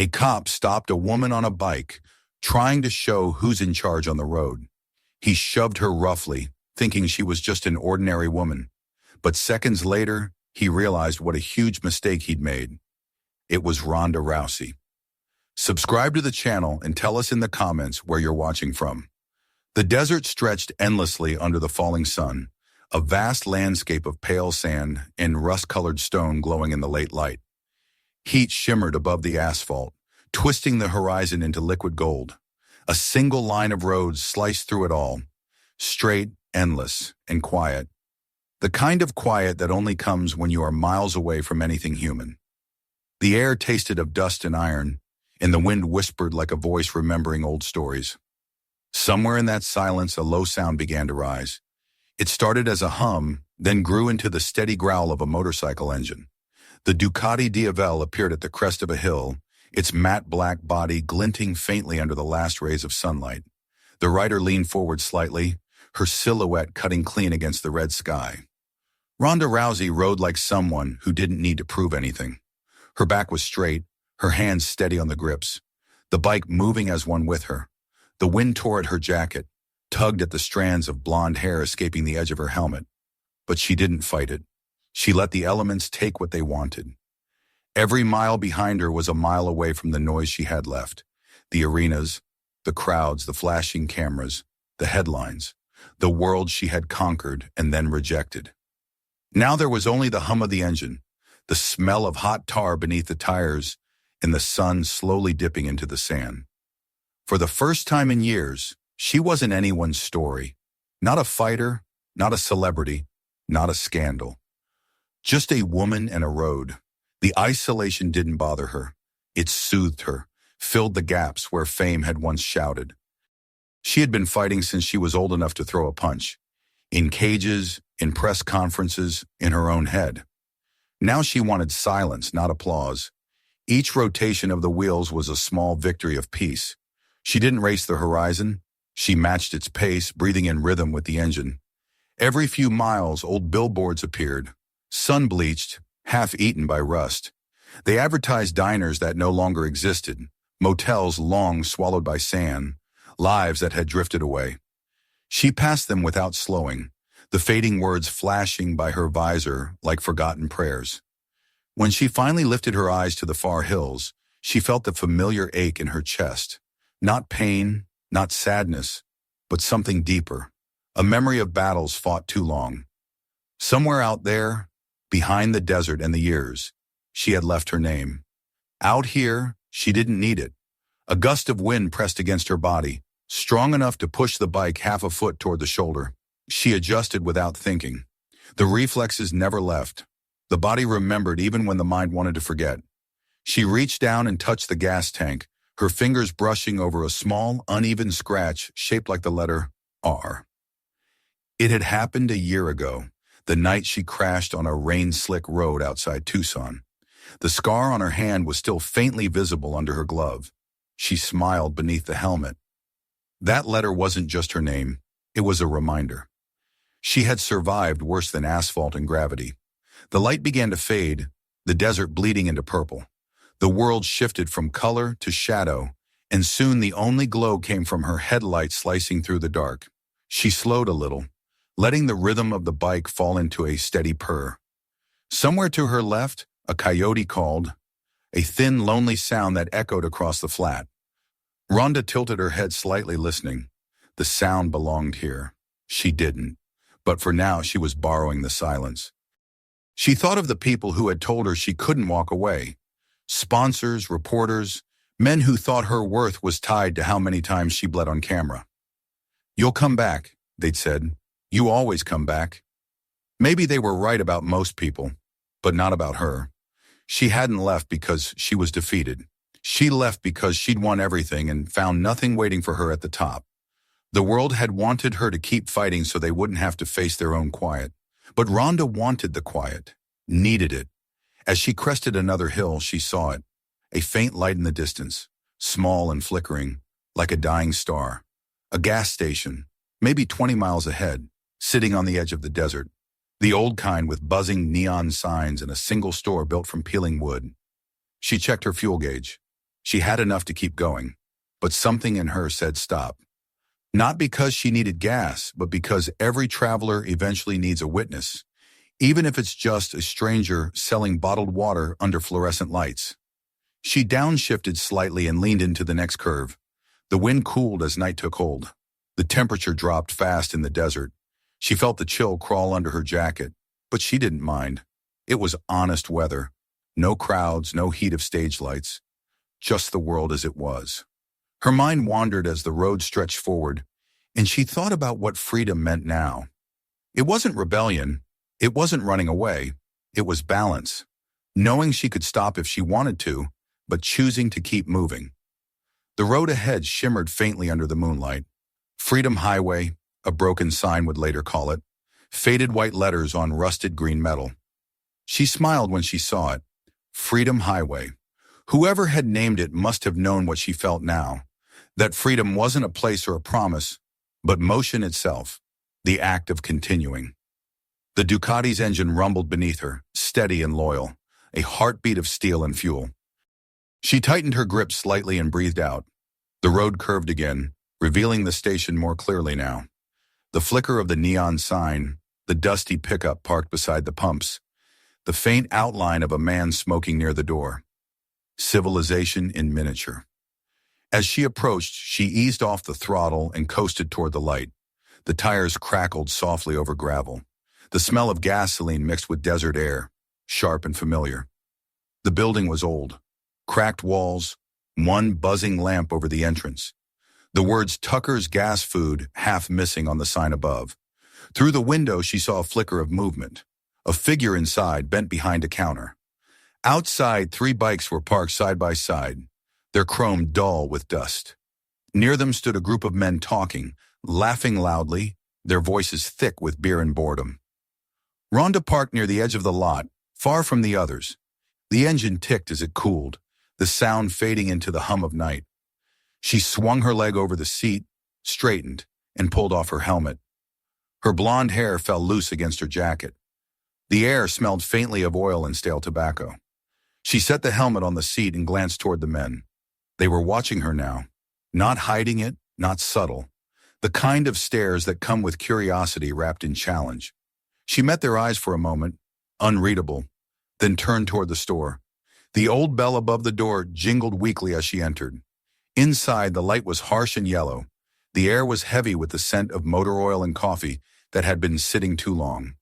A cop stopped a woman on a bike, trying to show who's in charge on the road. He shoved her roughly, thinking she was just an ordinary woman. But seconds later, he realized what a huge mistake he'd made. It was Ronda Rousey. Subscribe to the channel and tell us in the comments where you're watching from. The desert stretched endlessly under the falling sun, a vast landscape of pale sand and rust-colored stone glowing in the late light. Heat shimmered above the asphalt, twisting the horizon into liquid gold. A single line of roads sliced through it all, straight, endless, and quiet. The kind of quiet that only comes when you are miles away from anything human. The air tasted of dust and iron, and the wind whispered like a voice remembering old stories. Somewhere in that silence, a low sound began to rise. It started as a hum, then grew into the steady growl of a motorcycle engine. The Ducati Diavel appeared at the crest of a hill, its matte black body glinting faintly under the last rays of sunlight. The rider leaned forward slightly, her silhouette cutting clean against the red sky. Ronda Rousey rode like someone who didn't need to prove anything. Her back was straight, her hands steady on the grips, the bike moving as one with her. The wind tore at her jacket, tugged at the strands of blonde hair escaping the edge of her helmet. But she didn't fight it. She let the elements take what they wanted. Every mile behind her was a mile away from the noise she had left. The arenas, the crowds, the flashing cameras, the headlines, the world she had conquered and then rejected. Now there was only the hum of the engine, the smell of hot tar beneath the tires, and the sun slowly dipping into the sand. For the first time in years, she wasn't anyone's story. Not a fighter, not a celebrity, not a scandal. Just a woman and a road. The isolation didn't bother her. It soothed her, filled the gaps where fame had once shouted. She had been fighting since she was old enough to throw a punch. In cages, in press conferences, in her own head. Now she wanted silence, not applause. Each rotation of the wheels was a small victory of peace. She didn't race the horizon. She matched its pace, breathing in rhythm with the engine. Every few miles, old billboards appeared, sun-bleached, half-eaten by rust. They advertised diners that no longer existed, motels long swallowed by sand, lives that had drifted away. She passed them without slowing, the fading words flashing by her visor like forgotten prayers. When she finally lifted her eyes to the far hills, she felt the familiar ache in her chest. Not pain, not sadness, but something deeper, a memory of battles fought too long. Somewhere out there, behind the desert and the years, she had left her name. Out here, she didn't need it. A gust of wind pressed against her body, strong enough to push the bike half a foot toward the shoulder. She adjusted without thinking. The reflexes never left. The body remembered even when the mind wanted to forget. She reached down and touched the gas tank, her fingers brushing over a small, uneven scratch shaped like the letter R. It had happened a year ago, the night she crashed on a rain-slick road outside Tucson. The scar on her hand was still faintly visible under her glove. She smiled beneath the helmet. That letter wasn't just her name. It was a reminder. She had survived worse than asphalt and gravity. The light began to fade, the desert bleeding into purple. The world shifted from color to shadow, and soon the only glow came from her headlight slicing through the dark. She slowed a little, letting the rhythm of the bike fall into a steady purr. Somewhere to her left, a coyote called, a thin, lonely sound that echoed across the flat. Ronda tilted her head slightly, listening. The sound belonged here. She didn't, but for now she was borrowing the silence. She thought of the people who had told her she couldn't walk away. Sponsors, reporters, men who thought her worth was tied to how many times she bled on camera. "You'll come back," they'd said. "You always come back." Maybe they were right about most people, but not about her. She hadn't left because she was defeated. She left because she'd won everything and found nothing waiting for her at the top. The world had wanted her to keep fighting so they wouldn't have to face their own quiet. But Ronda wanted the quiet, needed it. As she crested another hill, she saw it, a faint light in the distance, small and flickering, like a dying star. A gas station, maybe 20 miles ahead, sitting on the edge of the desert. The old kind with buzzing neon signs and a single store built from peeling wood. She checked her fuel gauge. She had enough to keep going, but something in her said stop. Not because she needed gas, but because every traveler eventually needs a witness, even if it's just a stranger selling bottled water under fluorescent lights. She downshifted slightly and leaned into the next curve. The wind cooled as night took hold. The temperature dropped fast in the desert. She felt the chill crawl under her jacket, but she didn't mind. It was honest weather. No crowds, no heat of stage lights. Just the world as it was. Her mind wandered as the road stretched forward, and she thought about what freedom meant now. It wasn't rebellion. It wasn't running away. It was balance. Knowing she could stop if she wanted to, but choosing to keep moving. The road ahead shimmered faintly under the moonlight. Freedom Highway, a broken sign would later call it, faded white letters on rusted green metal. She smiled when she saw it. Freedom Highway. Whoever had named it must have known what she felt now, that freedom wasn't a place or a promise, but motion itself, the act of continuing. The Ducati's engine rumbled beneath her, steady and loyal, a heartbeat of steel and fuel. She tightened her grip slightly and breathed out. The road curved again, revealing the station more clearly now. The flicker of the neon sign, the dusty pickup parked beside the pumps, the faint outline of a man smoking near the door. Civilization in miniature. As she approached, she eased off the throttle and coasted toward the light. The tires crackled softly over gravel. The smell of gasoline mixed with desert air, sharp and familiar. The building was old. Cracked walls, one buzzing lamp over the entrance. The words Tucker's Gas Food half missing on the sign above. Through the window she saw a flicker of movement. A figure inside bent behind a counter. Outside, 3 bikes were parked side by side, their chrome dull with dust. Near them stood a group of men talking, laughing loudly, their voices thick with beer and boredom. Ronda parked near the edge of the lot, far from the others. The engine ticked as it cooled, the sound fading into the hum of night. She swung her leg over the seat, straightened, and pulled off her helmet. Her blonde hair fell loose against her jacket. The air smelled faintly of oil and stale tobacco. She set the helmet on the seat and glanced toward the men. They were watching her now, not hiding it, not subtle, the kind of stares that come with curiosity wrapped in challenge. She met their eyes for a moment, unreadable, then turned toward the store. The old bell above the door jingled weakly as she entered. Inside, the light was harsh and yellow. The air was heavy with the scent of motor oil and coffee that had been sitting too long.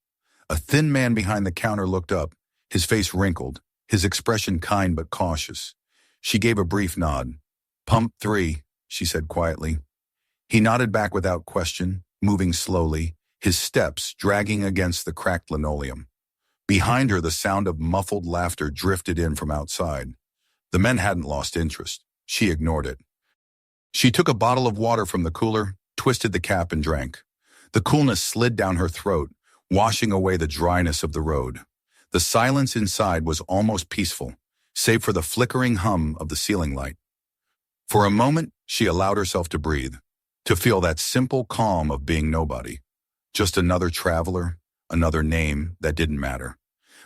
A thin man behind the counter looked up, his face wrinkled, his expression kind but cautious. She gave a brief nod. "Pump 3, she said quietly. He nodded back without question, moving slowly, his steps dragging against the cracked linoleum. Behind her, the sound of muffled laughter drifted in from outside. The men hadn't lost interest. She ignored it. She took a bottle of water from the cooler, twisted the cap, and drank. The coolness slid down her throat, washing away the dryness of the road. The silence inside was almost peaceful, save for the flickering hum of the ceiling light. For a moment, she allowed herself to breathe, to feel that simple calm of being nobody. Just another traveler, another name that didn't matter.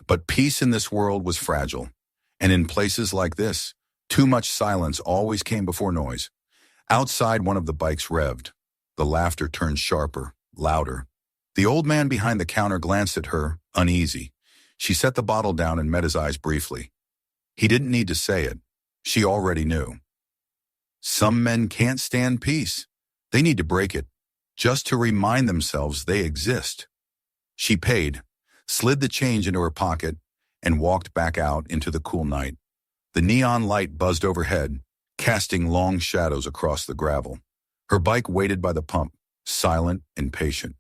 But peace in this world was fragile, and in places like this, too much silence always came before noise. Outside, one of the bikes revved. The laughter turned sharper, louder. The old man behind the counter glanced at her, uneasy. She set the bottle down and met his eyes briefly. He didn't need to say it. She already knew. Some men can't stand peace. They need to break it, just to remind themselves they exist. She paid, slid the change into her pocket, and walked back out into the cool night. The neon light buzzed overhead, casting long shadows across the gravel. Her bike waited by the pump, silent and patient.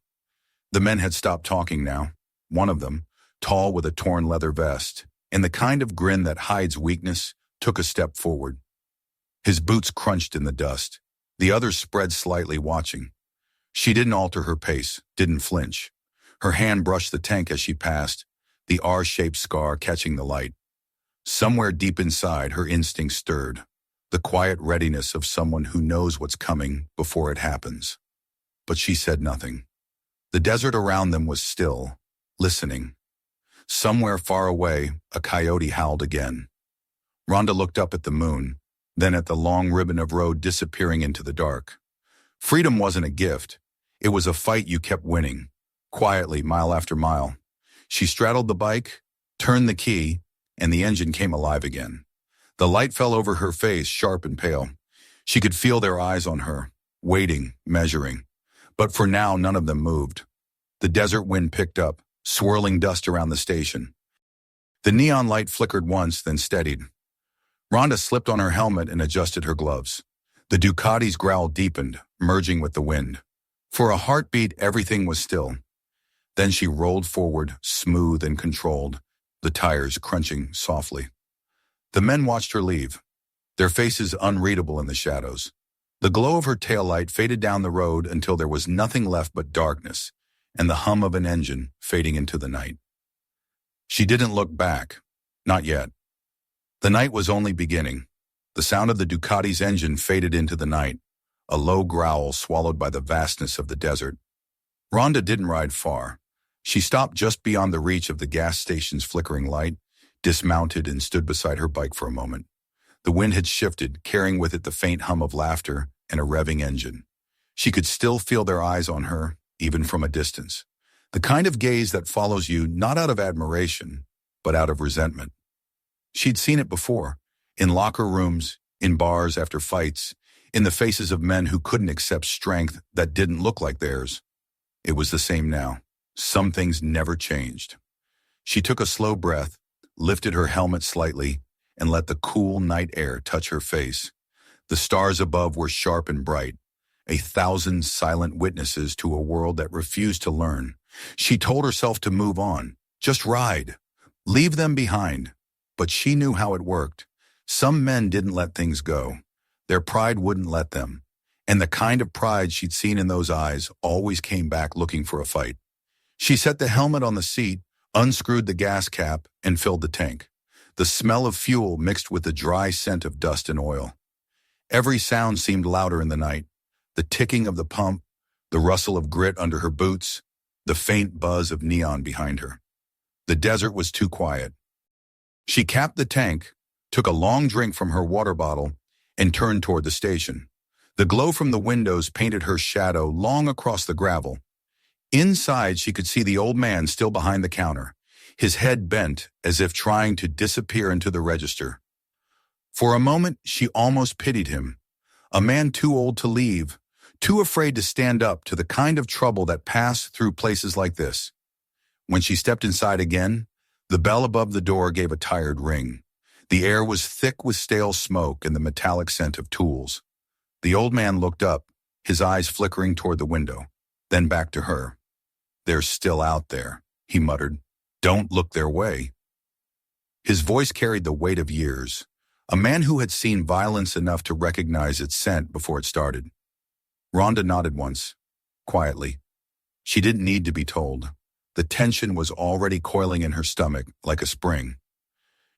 The men had stopped talking now. One of them, tall with a torn leather vest, and the kind of grin that hides weakness, took a step forward. His boots crunched in the dust. The others spread slightly, watching. She didn't alter her pace, didn't flinch. Her hand brushed the tank as she passed, the R-shaped scar catching the light. Somewhere deep inside, her instinct stirred, the quiet readiness of someone who knows what's coming before it happens. But she said nothing. The desert around them was still, listening. Somewhere far away, a coyote howled again. Ronda looked up at the moon, then at the long ribbon of road disappearing into the dark. Freedom wasn't a gift. It was a fight you kept winning, quietly, mile after mile. She straddled the bike, turned the key, and the engine came alive again. The light fell over her face, sharp and pale. She could feel their eyes on her, waiting, measuring. But for now, none of them moved. The desert wind picked up, swirling dust around the station. The neon light flickered once, then steadied. Ronda slipped on her helmet and adjusted her gloves. The Ducati's growl deepened, merging with the wind. For a heartbeat, everything was still. Then she rolled forward, smooth and controlled, the tires crunching softly. The men watched her leave, their faces unreadable in the shadows. The glow of her taillight faded down the road until there was nothing left but darkness and the hum of an engine fading into the night. She didn't look back. Not yet. The night was only beginning. The sound of the Ducati's engine faded into the night, a low growl swallowed by the vastness of the desert. Ronda didn't ride far. She stopped just beyond the reach of the gas station's flickering light, dismounted and stood beside her bike for a moment. The wind had shifted, carrying with it the faint hum of laughter and a revving engine. She could still feel their eyes on her, even from a distance. The kind of gaze that follows you not out of admiration, but out of resentment. She'd seen it before, in locker rooms, in bars after fights, in the faces of men who couldn't accept strength that didn't look like theirs. It was the same now. Some things never changed. She took a slow breath, lifted her helmet slightly, and let the cool night air touch her face. The stars above were sharp and bright, 1,000 silent witnesses to a world that refused to learn. She told herself to move on, just ride, leave them behind. But she knew how it worked. Some men didn't let things go. Their pride wouldn't let them. And the kind of pride she'd seen in those eyes always came back looking for a fight. She set the helmet on the seat, unscrewed the gas cap, and filled the tank. The smell of fuel mixed with the dry scent of dust and oil. Every sound seemed louder in the night. The ticking of the pump, the rustle of grit under her boots, the faint buzz of neon behind her. The desert was too quiet. She capped the tank, took a long drink from her water bottle, and turned toward the station. The glow from the windows painted her shadow long across the gravel. Inside, she could see the old man still behind the counter, his head bent as if trying to disappear into the register. For a moment, she almost pitied him. A man too old to leave, too afraid to stand up to the kind of trouble that passed through places like this. When she stepped inside again, the bell above the door gave a tired ring. The air was thick with stale smoke and the metallic scent of tools. The old man looked up, his eyes flickering toward the window, then back to her. "They're still out there," he muttered. "Don't look their way." His voice carried the weight of years, a man who had seen violence enough to recognize its scent before it started. Ronda nodded once, quietly. She didn't need to be told. The tension was already coiling in her stomach like a spring.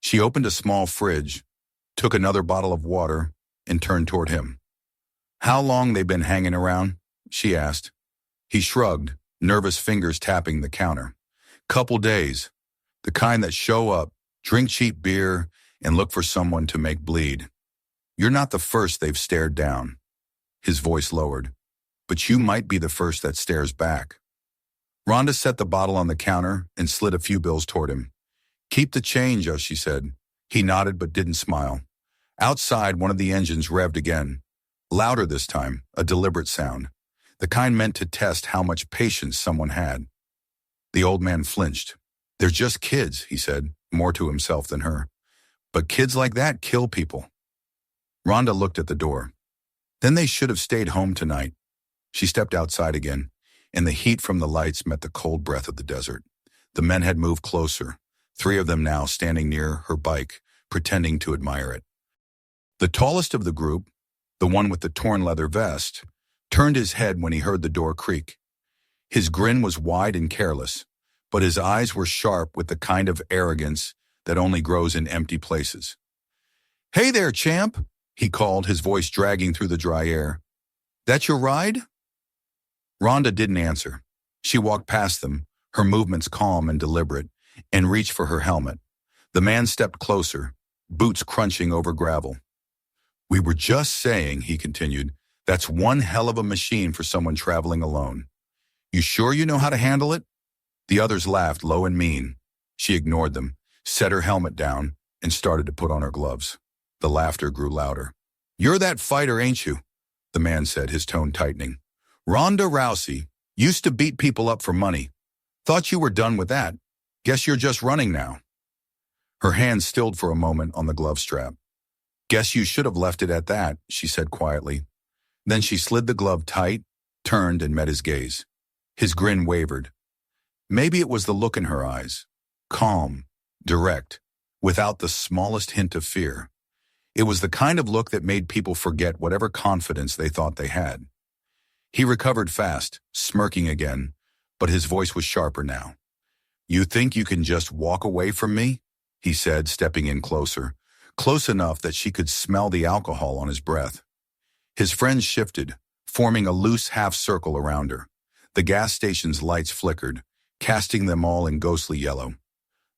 She opened a small fridge, took another bottle of water, and turned toward him. "How long they been hanging around?" she asked. He shrugged, nervous fingers tapping the counter. "Couple days. The kind that show up, drink cheap beer, and look for someone to make bleed. You're not the first they've stared down." His voice lowered. "But you might be the first that stares back." Ronda set the bottle on the counter and slid a few bills toward him. "Keep the change," she said. He nodded but didn't smile. Outside, one of the engines revved again. Louder this time, a deliberate sound. The kind meant to test how much patience someone had. The old man flinched. "They're just kids," he said, more to himself than her. "But kids like that kill people." Ronda looked at the door. Then they should have stayed home tonight. She stepped outside again, and the heat from the lights met the cold breath of the desert. The men had moved closer, 3 of them now standing near her bike, pretending to admire it. The tallest of the group, the one with the torn leather vest, turned his head when he heard the door creak. His grin was wide and careless, but his eyes were sharp with the kind of arrogance that only grows in empty places. "Hey there, champ," he called, his voice dragging through the dry air. "That your ride?" Ronda didn't answer. She walked past them, her movements calm and deliberate, and reached for her helmet. The man stepped closer, boots crunching over gravel. We were just saying, he continued, that's one hell of a machine for someone traveling alone. You sure you know how to handle it? The others laughed low and mean. She ignored them, set her helmet down, and started to put on her gloves. The laughter grew louder. You're that fighter, ain't you? The man said, his tone tightening. Ronda Rousey used to beat people up for money. Thought you were done with that. Guess you're just running now. Her hand stilled for a moment on the glove strap. Guess you should have left it at that, she said quietly. Then she slid the glove tight, turned and met his gaze. His grin wavered. Maybe it was the look in her eyes. Calm, direct, without the smallest hint of fear. It was the kind of look that made people forget whatever confidence they thought they had. He recovered fast, smirking again, but his voice was sharper now. You think you can just walk away from me? He said, stepping in closer, close enough that she could smell the alcohol on his breath. His friends shifted, forming a loose half-circle around her. The gas station's lights flickered, casting them all in ghostly yellow.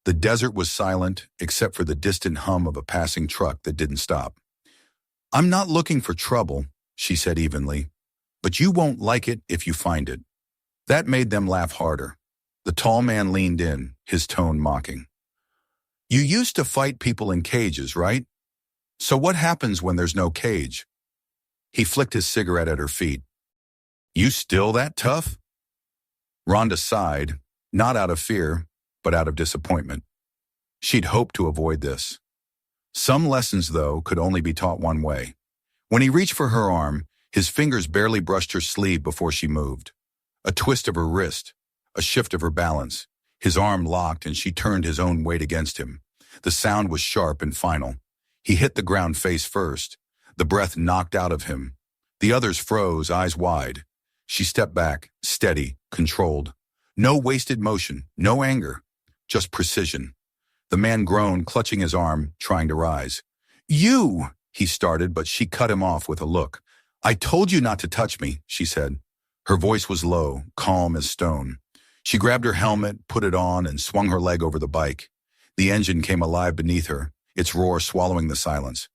The desert was silent, except for the distant hum of a passing truck that didn't stop. I'm not looking for trouble, she said evenly, but you won't like it if you find it. That made them laugh harder. The tall man leaned in, his tone mocking. You used to fight people in cages, right? So what happens when there's no cage? He flicked his cigarette at her feet. You still that tough? Rhonda sighed, not out of fear, but out of disappointment. She'd hoped to avoid this. Some lessons, though, could only be taught one way. When he reached for her arm, his fingers barely brushed her sleeve before she moved. A twist of her wrist, a shift of her balance. His arm locked and she turned his own weight against him. The sound was sharp and final. He hit the ground face first. The breath knocked out of him. The others froze, eyes wide. She stepped back, steady, controlled. No wasted motion, no anger, just precision. The man groaned, clutching his arm, trying to rise. You, he started, but she cut him off with a look. I told you not to touch me, she said. Her voice was low, calm as stone. She grabbed her helmet, put it on, and swung her leg over the bike. The engine came alive beneath her, its roar swallowing the silence.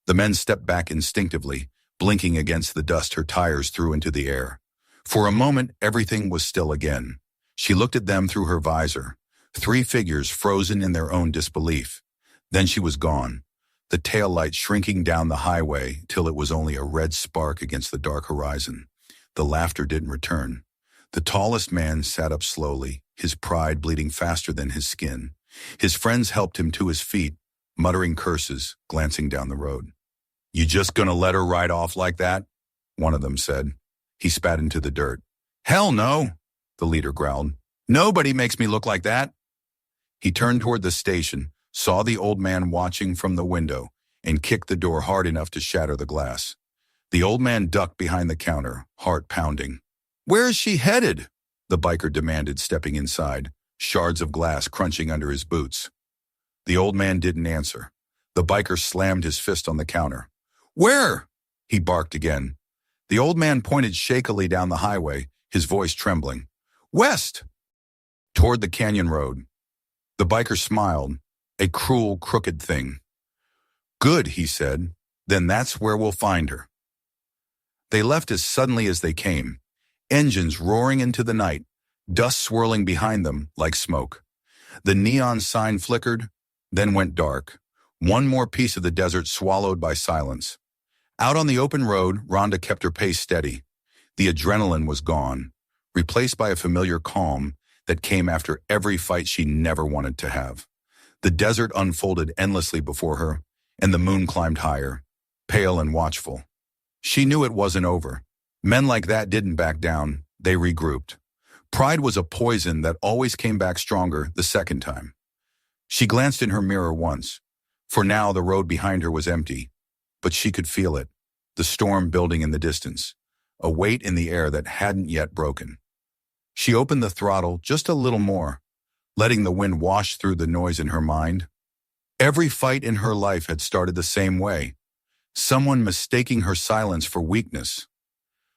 The men stepped back instinctively, blinking against the dust her tires threw into the air. For a moment, everything was still again. She looked at them through her visor, 3 figures frozen in their own disbelief. Then she was gone, the taillight shrinking down the highway till it was only a red spark against the dark horizon. The laughter didn't return. The tallest man sat up slowly, his pride bleeding faster than his skin. His friends helped him to his feet, muttering curses, glancing down the road. You just gonna let her ride off like that? One of them said. He spat into the dirt. Hell no, the leader growled. Nobody makes me look like that. He turned toward the station, saw the old man watching from the window, and kicked the door hard enough to shatter the glass. The old man ducked behind the counter, heart pounding. Where is she headed? The biker demanded, stepping inside, shards of glass crunching under his boots. The old man didn't answer. The biker slammed his fist on the counter. Where? He barked again. The old man pointed shakily down the highway, his voice trembling. West! Toward the canyon road. The biker smiled, a cruel, crooked thing. Good, he said. Then that's where we'll find her. They left as suddenly as they came, engines roaring into the night, dust swirling behind them like smoke. The neon sign flickered, then went dark. One more piece of the desert swallowed by silence. Out on the open road, Rhonda kept her pace steady. The adrenaline was gone, replaced by a familiar calm that came after every fight she never wanted to have. The desert unfolded endlessly before her, and the moon climbed higher, pale and watchful. She knew it wasn't over. Men like that didn't back down, they regrouped. Pride was a poison that always came back stronger the second time. She glanced in her mirror once. For now, the road behind her was empty, but she could feel it, the storm building in the distance, a weight in the air that hadn't yet broken. She opened the throttle just a little more, letting the wind wash through the noise in her mind. Every fight in her life had started the same way, someone mistaking her silence for weakness.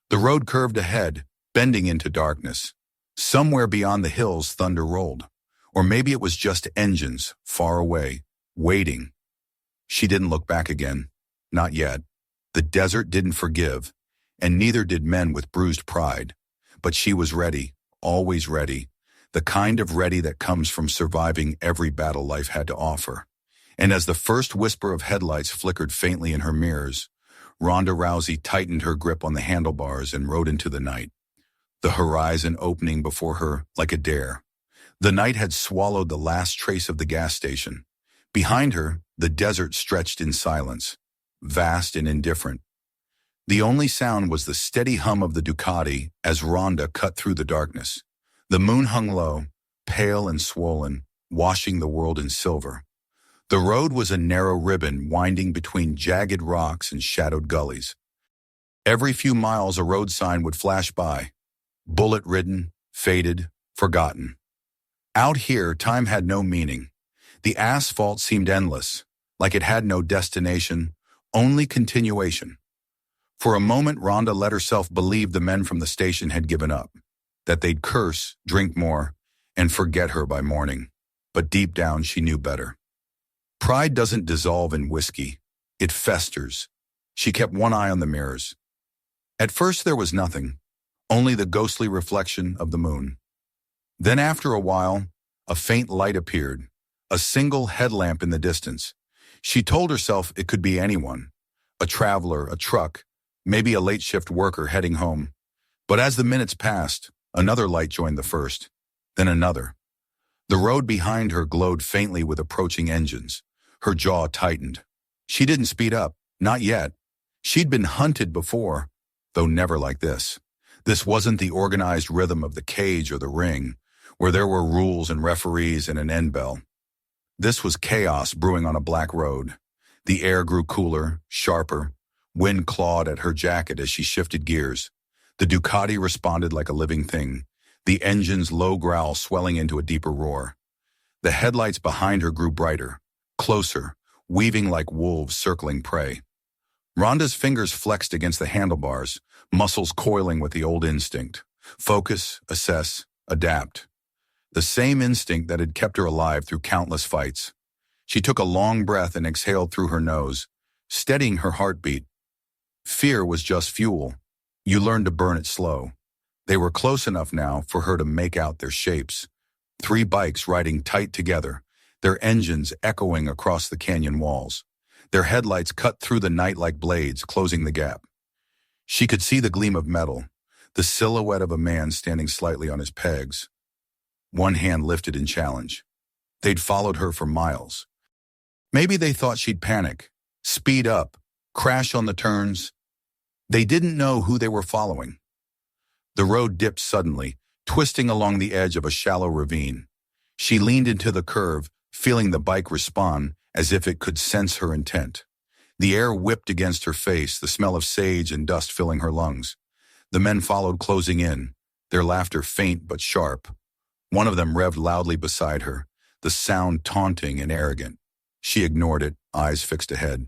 The road curved ahead, bending into darkness. Somewhere beyond the hills, thunder rolled. Or maybe it was just engines, far away, waiting. She didn't look back again. Not yet. The desert didn't forgive, and neither did men with bruised pride. But she was ready, always ready, the kind of ready that comes from surviving every battle life had to offer. And as the first whisper of headlights flickered faintly in her mirrors, Ronda Rousey tightened her grip on the handlebars and rode into the night, the horizon opening before her like a dare. The night had swallowed the last trace of the gas station. Behind her, the desert stretched in silence, vast and indifferent. The only sound was the steady hum of the Ducati as Ronda cut through the darkness. The moon hung low, pale and swollen, washing the world in silver. The road was a narrow ribbon winding between jagged rocks and shadowed gullies. Every few miles a road sign would flash by, bullet-ridden, faded, forgotten. Out here, time had no meaning. The asphalt seemed endless, like it had no destination, only continuation. For a moment, Ronda let herself believe the men from the station had given up, that they'd curse, drink more, and forget her by morning. But deep down, she knew better. Pride doesn't dissolve in whiskey. It festers. She kept one eye on the mirrors. At first, there was nothing, only the ghostly reflection of the moon. Then after a while, a faint light appeared, a single headlamp in the distance. She told herself it could be anyone, a traveler, a truck, maybe a late-shift worker heading home. But as the minutes passed, another light joined the first, then another. The road behind her glowed faintly with approaching engines. Her jaw tightened. She didn't speed up, not yet. She'd been hunted before, though never like this. This wasn't the organized rhythm of the cage or the ring, where there were rules and referees and an end bell. This was chaos brewing on a black road. The air grew cooler, sharper. Wind clawed at her jacket as she shifted gears. The Ducati responded like a living thing, the engine's low growl swelling into a deeper roar. The headlights behind her grew brighter, closer, weaving like wolves circling prey. Ronda's fingers flexed against the handlebars, muscles coiling with the old instinct. Focus, assess, adapt. The same instinct that had kept her alive through countless fights. She took a long breath and exhaled through her nose, steadying her heartbeat. Fear was just fuel. You learned to burn it slow. They were close enough now for her to make out their shapes. 3 bikes riding tight together, their engines echoing across the canyon walls. Their headlights cut through the night like blades, closing the gap. She could see the gleam of metal, the silhouette of a man standing slightly on his pegs. One hand lifted in challenge. They'd followed her for miles. Maybe they thought she'd panic, speed up, crash on the turns. They didn't know who they were following. The road dipped suddenly, twisting along the edge of a shallow ravine. She leaned into the curve, feeling the bike respond as if it could sense her intent. The air whipped against her face, the smell of sage and dust filling her lungs. The men followed, closing in, their laughter faint but sharp. One of them revved loudly beside her, the sound taunting and arrogant. She ignored it, eyes fixed ahead.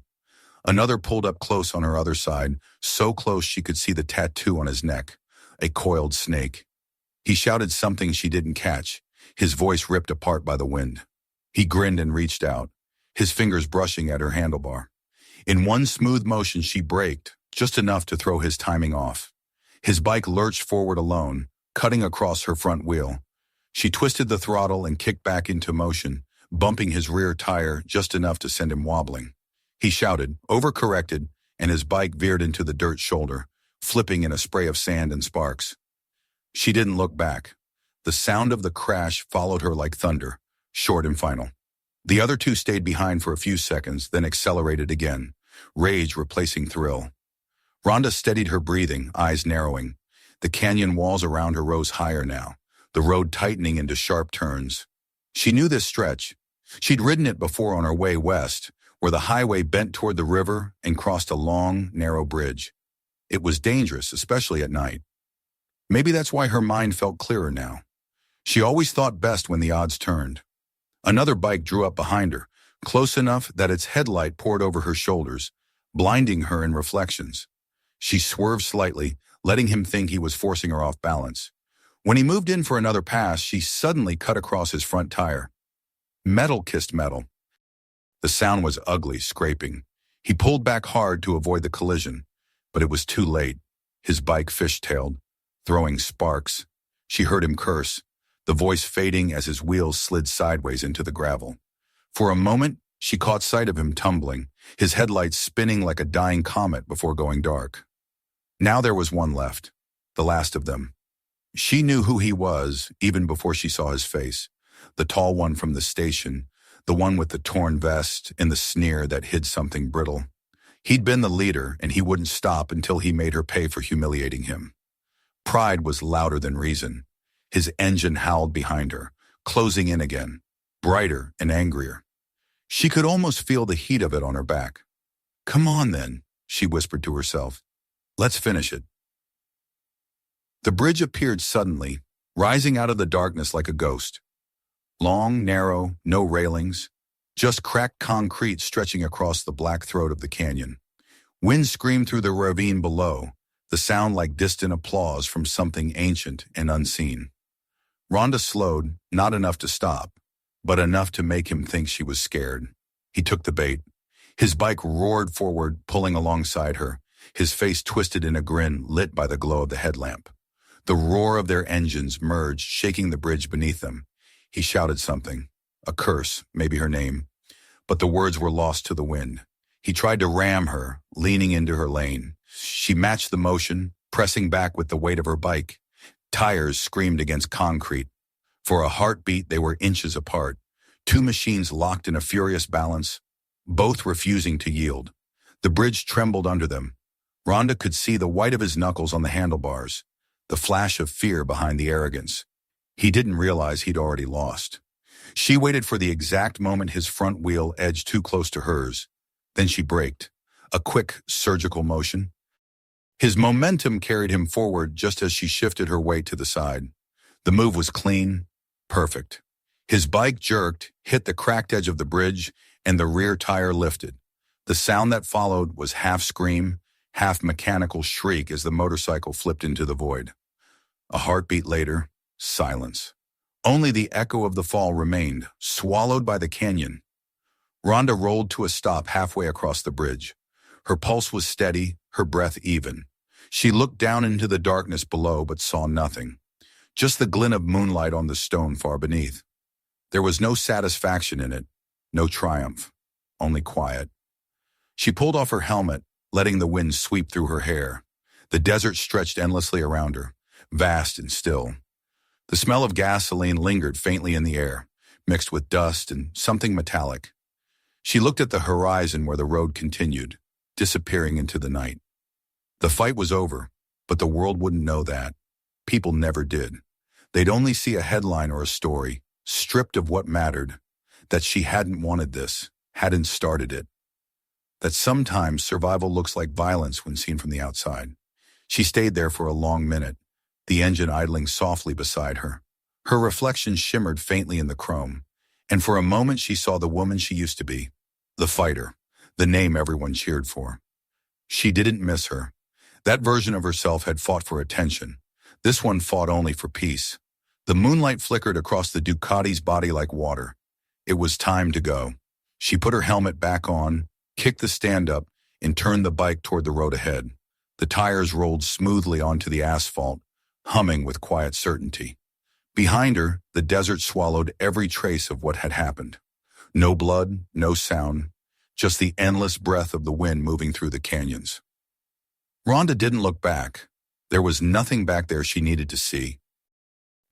Another pulled up close on her other side, so close she could see the tattoo on his neck, a coiled snake. He shouted something she didn't catch, his voice ripped apart by the wind. He grinned and reached out, his fingers brushing at her handlebar. In one smooth motion she braked, just enough to throw his timing off. His bike lurched forward alone, cutting across her front wheel. She twisted the throttle and kicked back into motion, bumping his rear tire just enough to send him wobbling. He shouted, overcorrected, and his bike veered into the dirt shoulder, flipping in a spray of sand and sparks. She didn't look back. The sound of the crash followed her like thunder, short and final. The other 2 stayed behind for a few seconds, then accelerated again, rage replacing thrill. Ronda steadied her breathing, eyes narrowing. The canyon walls around her rose higher now, the road tightening into sharp turns. She knew this stretch. She'd ridden it before on her way west, where the highway bent toward the river and crossed a long, narrow bridge. It was dangerous, especially at night. Maybe that's why her mind felt clearer now. She always thought best when the odds turned. Another bike drew up behind her, close enough that its headlight poured over her shoulders, blinding her in reflections. She swerved slightly, letting him think he was forcing her off balance. When he moved in for another pass, she suddenly cut across his front tire. Metal kissed metal. The sound was ugly, scraping. He pulled back hard to avoid the collision, but it was too late. His bike fishtailed, throwing sparks. She heard him curse, the voice fading as his wheels slid sideways into the gravel. For a moment, she caught sight of him tumbling, his headlights spinning like a dying comet before going dark. Now there was one left, the last of them. She knew who he was even before she saw his face, the tall one from the station, the one with the torn vest and the sneer that hid something brittle. He'd been the leader, and he wouldn't stop until he made her pay for humiliating him. Pride was louder than reason. His engine howled behind her, closing in again, brighter and angrier. She could almost feel the heat of it on her back. "Come on, then," she whispered to herself. "Let's finish it." The bridge appeared suddenly, rising out of the darkness like a ghost. Long, narrow, no railings, just cracked concrete stretching across the black throat of the canyon. Wind screamed through the ravine below, the sound like distant applause from something ancient and unseen. Ronda slowed, not enough to stop, but enough to make him think she was scared. He took the bait. His bike roared forward, pulling alongside her, his face twisted in a grin lit by the glow of the headlamp. The roar of their engines merged, shaking the bridge beneath them. He shouted something, a curse, maybe her name, but the words were lost to the wind. He tried to ram her, leaning into her lane. She matched the motion, pressing back with the weight of her bike. Tires screamed against concrete. For a heartbeat, they were inches apart, two machines locked in a furious balance, both refusing to yield. The bridge trembled under them. Ronda could see the white of his knuckles on the handlebars, the flash of fear behind the arrogance. He didn't realize he'd already lost. She waited for the exact moment his front wheel edged too close to hers. Then she braked, a quick, surgical motion. His momentum carried him forward just as she shifted her weight to the side. The move was clean, perfect. His bike jerked, hit the cracked edge of the bridge, and the rear tire lifted. The sound that followed was half scream, half mechanical shriek as the motorcycle flipped into the void. A heartbeat later, silence. Only the echo of the fall remained, swallowed by the canyon. Ronda rolled to a stop halfway across the bridge. Her pulse was steady, her breath even. She looked down into the darkness below but saw nothing. Just the glint of moonlight on the stone far beneath. There was no satisfaction in it, no triumph, only quiet. She pulled off her helmet, letting the wind sweep through her hair. The desert stretched endlessly around her, vast and still. The smell of gasoline lingered faintly in the air, mixed with dust and something metallic. She looked at the horizon where the road continued, disappearing into the night. The fight was over, but the world wouldn't know that. People never did. They'd only see a headline or a story, stripped of what mattered, that she hadn't wanted this, hadn't started it. That sometimes survival looks like violence when seen from the outside. She stayed there for a long minute, the engine idling softly beside her. Her reflection shimmered faintly in the chrome, and for a moment she saw the woman she used to be, the fighter, the name everyone cheered for. She didn't miss her. That version of herself had fought for attention. This one fought only for peace. The moonlight flickered across the Ducati's body like water. It was time to go. She put her helmet back on, kicked the stand up, and turned the bike toward the road ahead. The tires rolled smoothly onto the asphalt, humming with quiet certainty. Behind her, the desert swallowed every trace of what had happened. No blood, no sound, just the endless breath of the wind moving through the canyons. Ronda didn't look back. There was nothing back there she needed to see.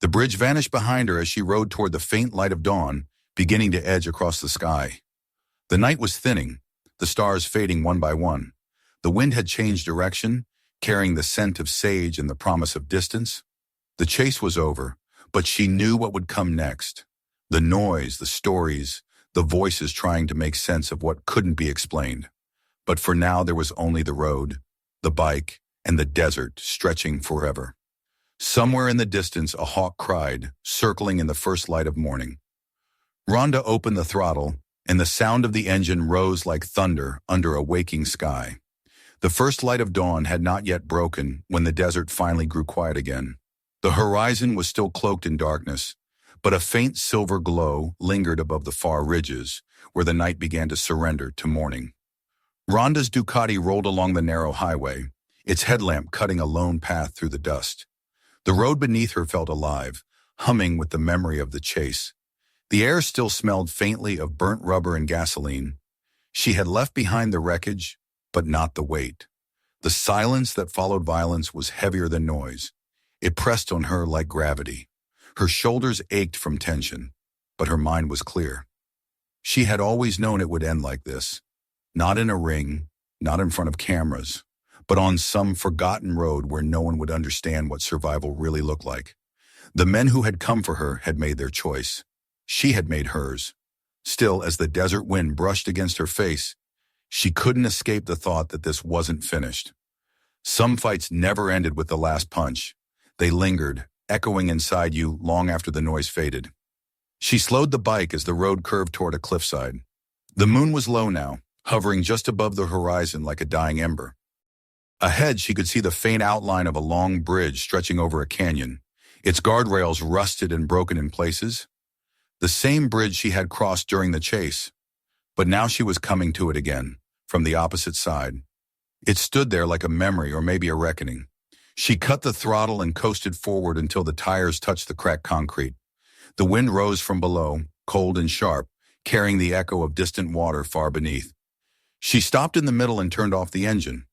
The bridge vanished behind her as she rode toward the faint light of dawn, beginning to edge across the sky. The night was thinning, the stars fading one by one. The wind had changed direction, carrying the scent of sage and the promise of distance. The chase was over, but she knew what would come next. The noise, the stories, the voices trying to make sense of what couldn't be explained. But for now there was only the road, the bike, and the desert stretching forever. Somewhere in the distance a hawk cried, circling in the first light of morning. Ronda opened the throttle, and the sound of the engine rose like thunder under a waking sky. The first light of dawn had not yet broken when the desert finally grew quiet again. The horizon was still cloaked in darkness, but a faint silver glow lingered above the far ridges where the night began to surrender to morning. Ronda's Ducati rolled along the narrow highway, its headlamp cutting a lone path through the dust. The road beneath her felt alive, humming with the memory of the chase. The air still smelled faintly of burnt rubber and gasoline. She had left behind the wreckage, but not the weight. The silence that followed violence was heavier than noise. It pressed on her like gravity. Her shoulders ached from tension, but her mind was clear. She had always known it would end like this. Not in a ring, not in front of cameras, but on some forgotten road where no one would understand what survival really looked like. The men who had come for her had made their choice. She had made hers. Still, as the desert wind brushed against her face, she couldn't escape the thought that this wasn't finished. Some fights never ended with the last punch. They lingered, echoing inside you long after the noise faded. She slowed the bike as the road curved toward a cliffside. The moon was low now, hovering just above the horizon like a dying ember. Ahead, she could see the faint outline of a long bridge stretching over a canyon, its guardrails rusted and broken in places. The same bridge she had crossed during the chase, but now she was coming to it again, from the opposite side. It stood there like a memory or maybe a reckoning. She cut the throttle and coasted forward until the tires touched the cracked concrete. The wind rose from below, cold and sharp, carrying the echo of distant water far beneath. She stopped in the middle and turned off the engine.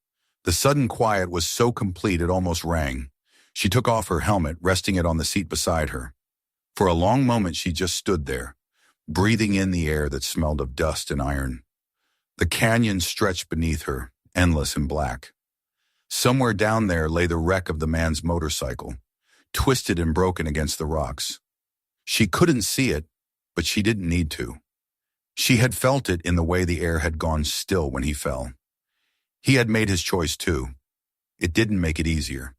The sudden quiet was so complete it almost rang. She took off her helmet, resting it on the seat beside her. For a long moment she just stood there, breathing in the air that smelled of dust and iron. The canyon stretched beneath her, endless and black. Somewhere down there lay the wreck of the man's motorcycle, twisted and broken against the rocks. She couldn't see it, but she didn't need to. She had felt it in the way the air had gone still when he fell. He had made his choice too. It didn't make it easier.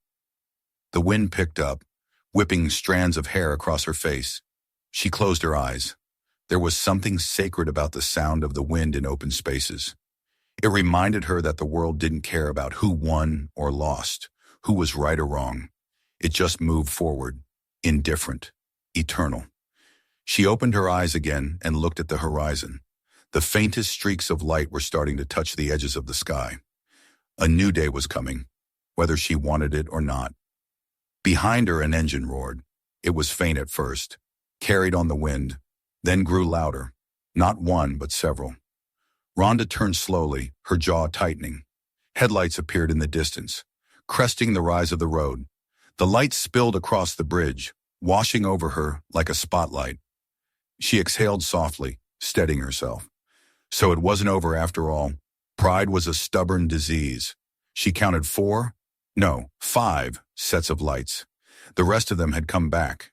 The wind picked up, whipping strands of hair across her face. She closed her eyes. There was something sacred about the sound of the wind in open spaces. It reminded her that the world didn't care about who won or lost, who was right or wrong. It just moved forward, indifferent, eternal. She opened her eyes again and looked at the horizon. The faintest streaks of light were starting to touch the edges of the sky. A new day was coming, whether she wanted it or not. Behind her, an engine roared. It was faint at first, carried on the wind, then grew louder. Not one, but several. Ronda turned slowly, her jaw tightening. Headlights appeared in the distance, cresting the rise of the road. The light spilled across the bridge, washing over her like a spotlight. She exhaled softly, steadying herself. So it wasn't over after all. Pride was a stubborn disease. She counted 5 sets of lights. The rest of them had come back.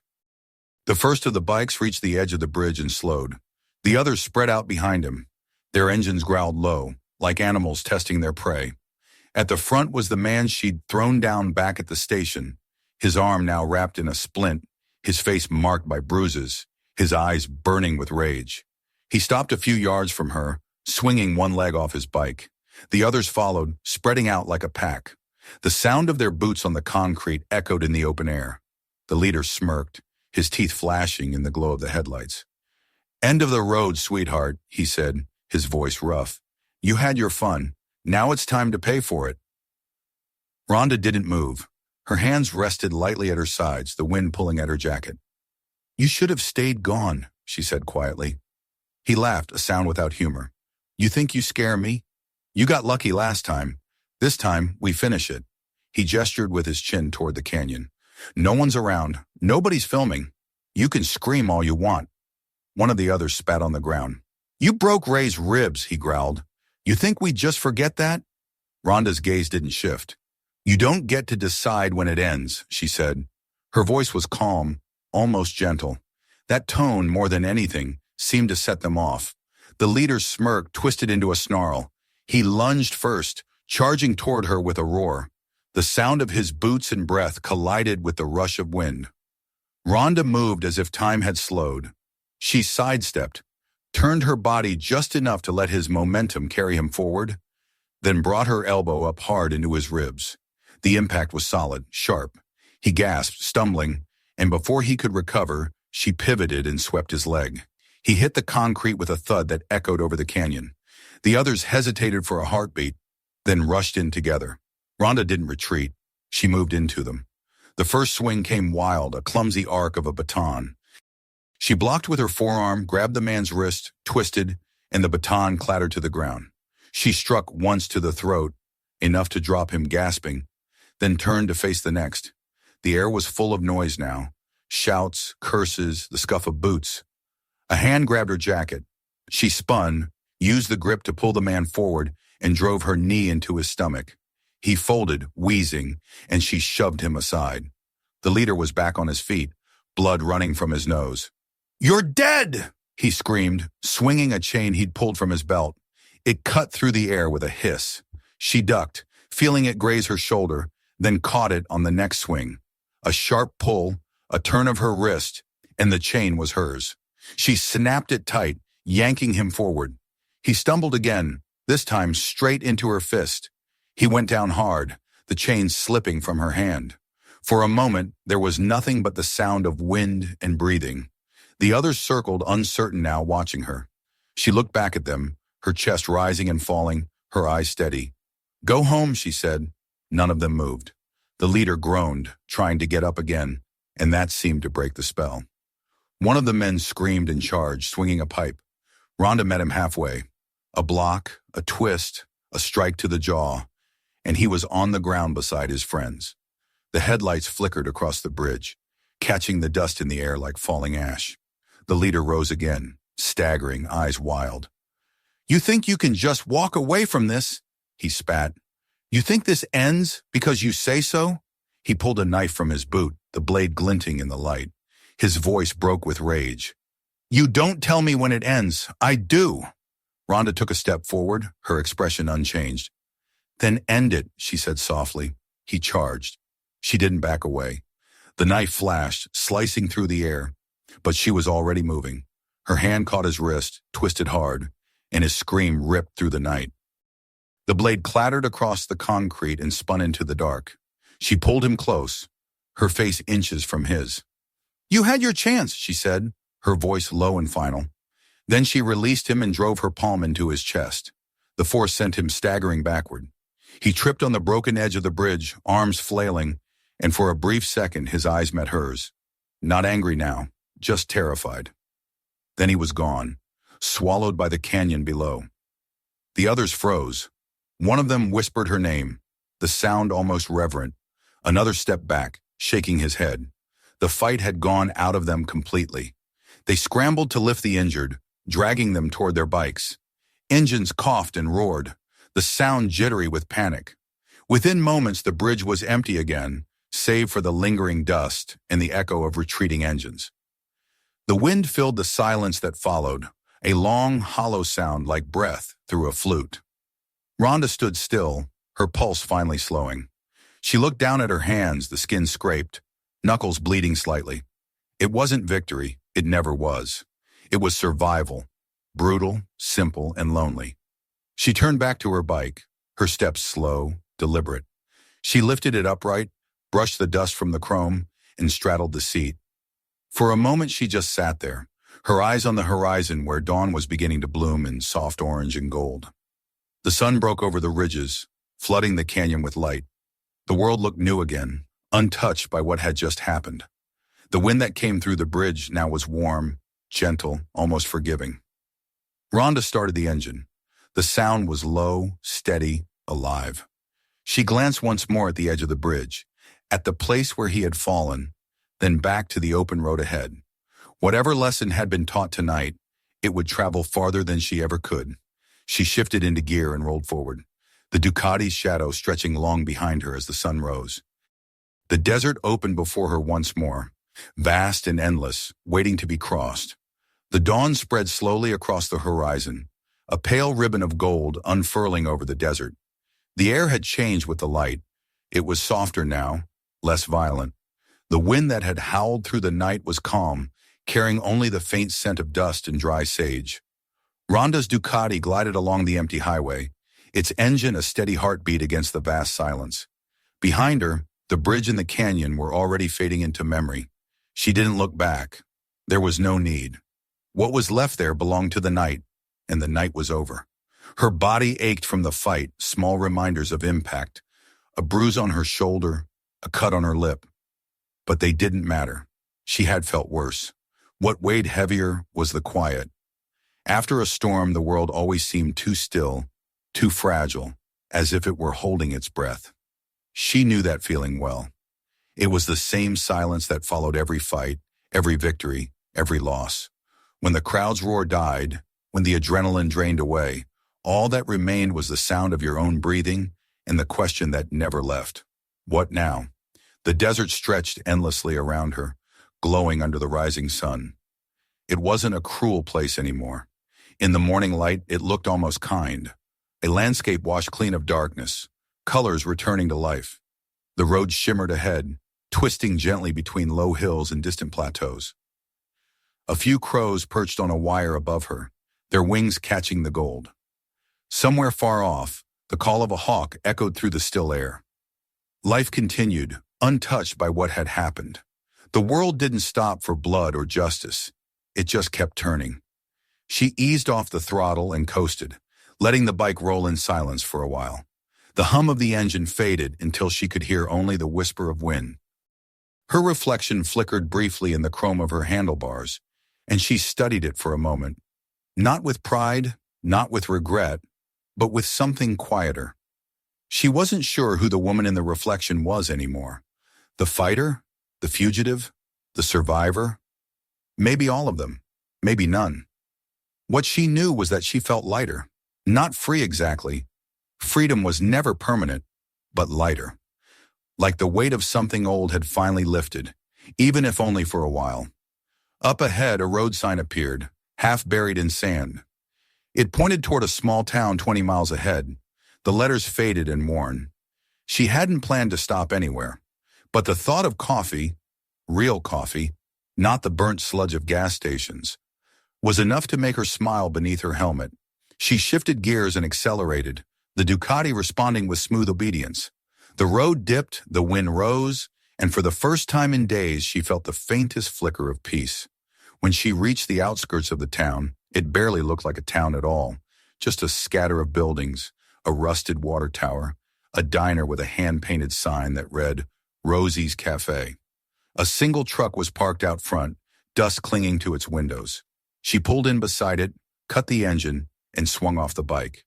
The first of the bikes reached the edge of the bridge and slowed. The others spread out behind him. Their engines growled low, like animals testing their prey. At the front was the man she'd thrown down back at the station, his arm now wrapped in a splint, his face marked by bruises, his eyes burning with rage. He stopped a few yards from her, swinging one leg off his bike. The others followed, spreading out like a pack. The sound of their boots on the concrete echoed in the open air. The leader smirked, his teeth flashing in the glow of the headlights. "End of the road, sweetheart," he said, his voice rough. "You had your fun. Now it's time to pay for it." Ronda didn't move. Her hands rested lightly at her sides, the wind pulling at her jacket. "You should have stayed gone," she said quietly. He laughed, a sound without humor. "You think you scare me? You got lucky last time. This time, we finish it." He gestured with his chin toward the canyon. "No one's around. Nobody's filming. You can scream all you want." One of the others spat on the ground. "You broke Ray's ribs," he growled. "You think we'd just forget that?" Rhonda's gaze didn't shift. "You don't get to decide when it ends," she said. Her voice was calm, almost gentle. That tone, more than anything, seemed to set them off. The leader's smirk twisted into a snarl. He lunged first, charging toward her with a roar. The sound of his boots and breath collided with the rush of wind. Ronda moved as if time had slowed. She sidestepped, turned her body just enough to let his momentum carry him forward, then brought her elbow up hard into his ribs. The impact was solid, sharp. He gasped, stumbling, and before he could recover, she pivoted and swept his leg. He hit the concrete with a thud that echoed over the canyon. The others hesitated for a heartbeat, then rushed in together. Ronda didn't retreat. She moved into them. The first swing came wild, a clumsy arc of a baton. She blocked with her forearm, grabbed the man's wrist, twisted, and the baton clattered to the ground. She struck once to the throat, enough to drop him gasping, then turned to face the next. The air was full of noise now. Shouts, curses, the scuff of boots. A hand grabbed her jacket. She spun, used the grip to pull the man forward, and drove her knee into his stomach. He folded, wheezing, and she shoved him aside. The leader was back on his feet, blood running from his nose. "You're dead!" he screamed, swinging a chain he'd pulled from his belt. It cut through the air with a hiss. She ducked, feeling it graze her shoulder, then caught it on the next swing. A sharp pull, a turn of her wrist, and the chain was hers. She snapped it tight, yanking him forward. He stumbled again, this time straight into her fist. He went down hard, the chain slipping from her hand. For a moment, there was nothing but the sound of wind and breathing. The others circled, uncertain now, watching her. She looked back at them, her chest rising and falling, her eyes steady. "Go home," she said. None of them moved. The leader groaned, trying to get up again, and that seemed to break the spell. One of the men screamed and charged, swinging a pipe. Ronda met him halfway. A block, a twist, a strike to the jaw, and he was on the ground beside his friends. The headlights flickered across the bridge, catching the dust in the air like falling ash. The leader rose again, staggering, eyes wild. "You think you can just walk away from this?" he spat. "You think this ends because you say so?" He pulled a knife from his boot, the blade glinting in the light. His voice broke with rage. "You don't tell me when it ends. I do." Ronda took a step forward, her expression unchanged. "Then end it," she said softly. He charged. She didn't back away. The knife flashed, slicing through the air, but she was already moving. Her hand caught his wrist, twisted hard, and his scream ripped through the night. The blade clattered across the concrete and spun into the dark. She pulled him close, her face inches from his. "You had your chance," she said, her voice low and final. Then she released him and drove her palm into his chest. The force sent him staggering backward. He tripped on the broken edge of the bridge, arms flailing, and for a brief second his eyes met hers. Not angry now, just terrified. Then he was gone, swallowed by the canyon below. The others froze. One of them whispered her name, the sound almost reverent. Another stepped back, shaking his head. The fight had gone out of them completely. They scrambled to lift the injured, dragging them toward their bikes. Engines coughed and roared, the sound jittery with panic. Within moments, the bridge was empty again, save for the lingering dust and the echo of retreating engines. The wind filled the silence that followed, a long, hollow sound like breath through a flute. Ronda stood still, her pulse finally slowing. She looked down at her hands, the skin scraped, knuckles bleeding slightly. It wasn't victory, it never was. It was survival, brutal, simple, and lonely. She turned back to her bike, her steps slow, deliberate. She lifted it upright, brushed the dust from the chrome, and straddled the seat. For a moment she just sat there, her eyes on the horizon where dawn was beginning to bloom in soft orange and gold. The sun broke over the ridges, flooding the canyon with light. The world looked new again, untouched by what had just happened. The wind that came through the bridge now was warm, gentle, almost forgiving. Ronda started the engine. The sound was low, steady, alive. She glanced once more at the edge of the bridge, at the place where he had fallen, then back to the open road ahead. Whatever lesson had been taught tonight, it would travel farther than she ever could. She shifted into gear and rolled forward, the Ducati's shadow stretching long behind her as the sun rose. The desert opened before her once more, vast and endless, waiting to be crossed. The dawn spread slowly across the horizon, a pale ribbon of gold unfurling over the desert. The air had changed with the light. It was softer now, less violent. The wind that had howled through the night was calm, carrying only the faint scent of dust and dry sage. Ronda's Ducati glided along the empty highway, its engine a steady heartbeat against the vast silence. Behind her, the bridge and the canyon were already fading into memory. She didn't look back. There was no need. What was left there belonged to the night, and the night was over. Her body ached from the fight, small reminders of impact, a bruise on her shoulder, a cut on her lip. But they didn't matter. She had felt worse. What weighed heavier was the quiet. After a storm, the world always seemed too still, too fragile, as if it were holding its breath. She knew that feeling well. It was the same silence that followed every fight, every victory, every loss. When the crowd's roar died, when the adrenaline drained away, all that remained was the sound of your own breathing and the question that never left. What now? The desert stretched endlessly around her, glowing under the rising sun. It wasn't a cruel place anymore. In the morning light, it looked almost kind. A landscape washed clean of darkness, colors returning to life. The road shimmered ahead, twisting gently between low hills and distant plateaus. A few crows perched on a wire above her, their wings catching the gold. Somewhere far off, the call of a hawk echoed through the still air. Life continued, untouched by what had happened. The world didn't stop for blood or justice. It just kept turning. She eased off the throttle and coasted, letting the bike roll in silence for a while. The hum of the engine faded until she could hear only the whisper of wind. Her reflection flickered briefly in the chrome of her handlebars, and she studied it for a moment. Not with pride, not with regret, but with something quieter. She wasn't sure who the woman in the reflection was anymore. The fighter? The fugitive? The survivor? Maybe all of them. Maybe none. What she knew was that she felt lighter. Not free exactly. Freedom was never permanent, but lighter. Like the weight of something old had finally lifted, even if only for a while. Up ahead, a road sign appeared, half buried in sand. It pointed toward a small town 20 miles ahead. The letters faded and worn. She hadn't planned to stop anywhere, but the thought of coffee, real coffee, not the burnt sludge of gas stations, was enough to make her smile beneath her helmet. She shifted gears and accelerated, the Ducati responding with smooth obedience. The road dipped, the wind rose, and for the first time in days she felt the faintest flicker of peace. When she reached the outskirts of the town, it barely looked like a town at all, just a scatter of buildings, a rusted water tower, a diner with a hand-painted sign that read, Rosie's Cafe. A single truck was parked out front, dust clinging to its windows. She pulled in beside it, cut the engine, and swung off the bike.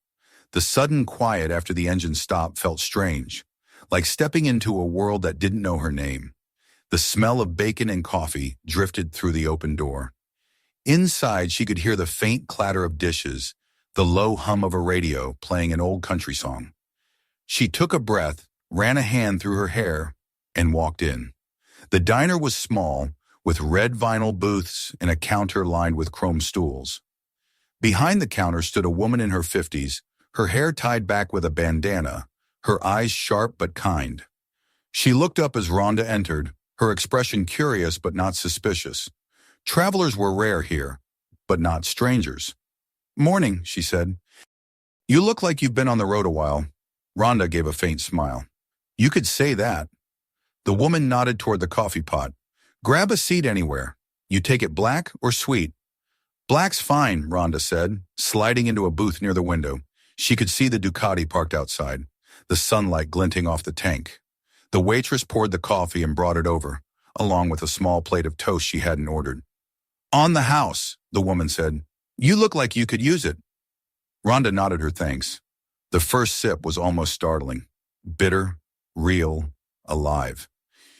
The sudden quiet after the engine stopped felt strange, like stepping into a world that didn't know her name. The smell of bacon and coffee drifted through the open door. Inside, she could hear the faint clatter of dishes, the low hum of a radio playing an old country song. She took a breath, ran a hand through her hair, and walked in. The diner was small, with red vinyl booths and a counter lined with chrome stools. Behind the counter stood a woman in her 50s, her hair tied back with a bandana, her eyes sharp but kind. She looked up as Ronda entered, her expression curious but not suspicious. Travelers were rare here, but not strangers. "Morning," she said. "You look like you've been on the road a while." Ronda gave a faint smile. "You could say that." The woman nodded toward the coffee pot. "Grab a seat anywhere. You take it black or sweet?" "Black's fine," Ronda said, sliding into a booth near the window. She could see the Ducati parked outside, the sunlight glinting off the tank. The waitress poured the coffee and brought it over, along with a small plate of toast she hadn't ordered. "On the house," the woman said. "You look like you could use it." Ronda nodded her thanks. The first sip was almost startling. Bitter, real, alive.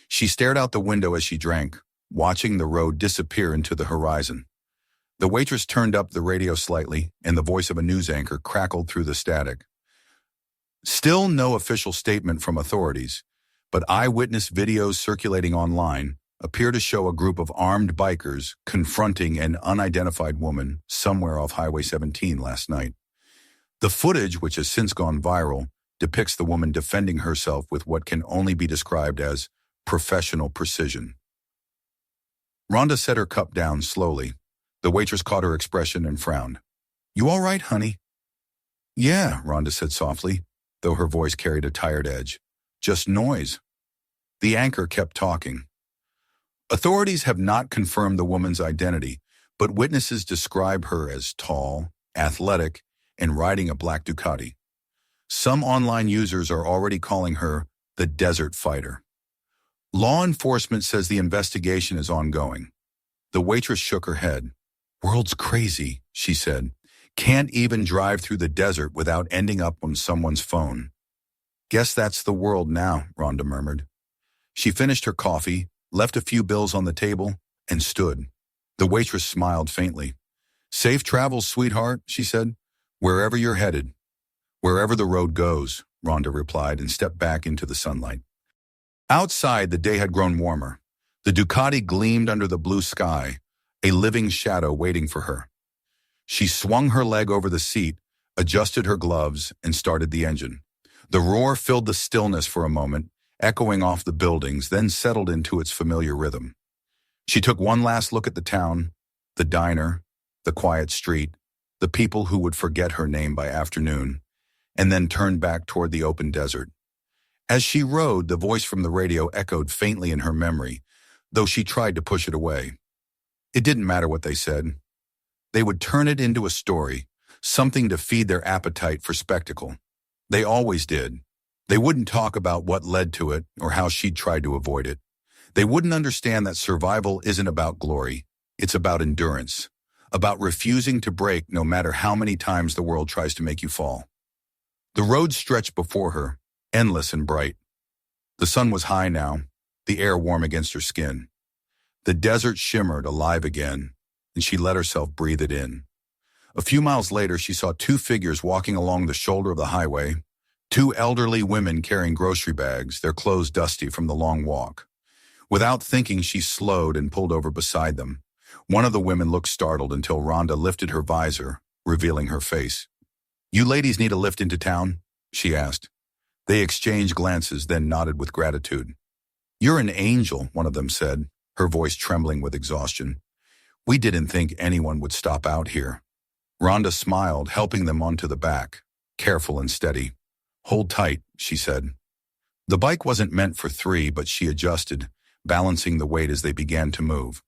She stared out the window as she drank, watching the road disappear into the horizon. The waitress turned up the radio slightly, and the voice of a news anchor crackled through the static. Still no official statement from authorities, but eyewitness videos circulating online appear to show a group of armed bikers confronting an unidentified woman somewhere off Highway 17 last night. The footage, which has since gone viral, depicts the woman defending herself with what can only be described as professional precision. Ronda set her cup down slowly. The waitress caught her expression and frowned. "You all right, honey?" "Yeah," Ronda said softly, though her voice carried a tired edge. "Just noise." The anchor kept talking. Authorities have not confirmed the woman's identity, but witnesses describe her as tall, athletic, and riding a black Ducati. Some online users are already calling her the Desert Fighter. Law enforcement says the investigation is ongoing. The waitress shook her head. "World's crazy," she said. "Can't even drive through the desert without ending up on someone's phone." "Guess that's the world now," Rhonda murmured. She finished her coffee, left a few bills on the table, and stood. The waitress smiled faintly. "Safe travels, sweetheart," she said. "Wherever you're headed." "Wherever the road goes," Rhonda replied and stepped back into the sunlight. Outside, the day had grown warmer. The Ducati gleamed under the blue sky, a living shadow waiting for her. She swung her leg over the seat, adjusted her gloves, and started the engine. The roar filled the stillness for a moment, echoing off the buildings, then settled into its familiar rhythm. She took one last look at the town, the diner, the quiet street, the people who would forget her name by afternoon, and then turned back toward the open desert. As she rode, the voice from the radio echoed faintly in her memory, though she tried to push it away. It didn't matter what they said. They would turn it into a story, something to feed their appetite for spectacle. They always did. They wouldn't talk about what led to it or how she'd tried to avoid it. They wouldn't understand that survival isn't about glory. It's about endurance, about refusing to break no matter how many times the world tries to make you fall. The road stretched before her, endless and bright. The sun was high now, the air warm against her skin. The desert shimmered alive again, and she let herself breathe it in. A few miles later, she saw two figures walking along the shoulder of the highway, two elderly women carrying grocery bags, their clothes dusty from the long walk. Without thinking, she slowed and pulled over beside them. One of the women looked startled until Rhonda lifted her visor, revealing her face. "You ladies need a lift into town?" she asked. They exchanged glances, then nodded with gratitude. "You're an angel," one of them said, her voice trembling with exhaustion. "We didn't think anyone would stop out here." Rhonda smiled, helping them onto the back, careful and steady. "Hold tight," she said. The bike wasn't meant for three, but she adjusted, balancing the weight as they began to move.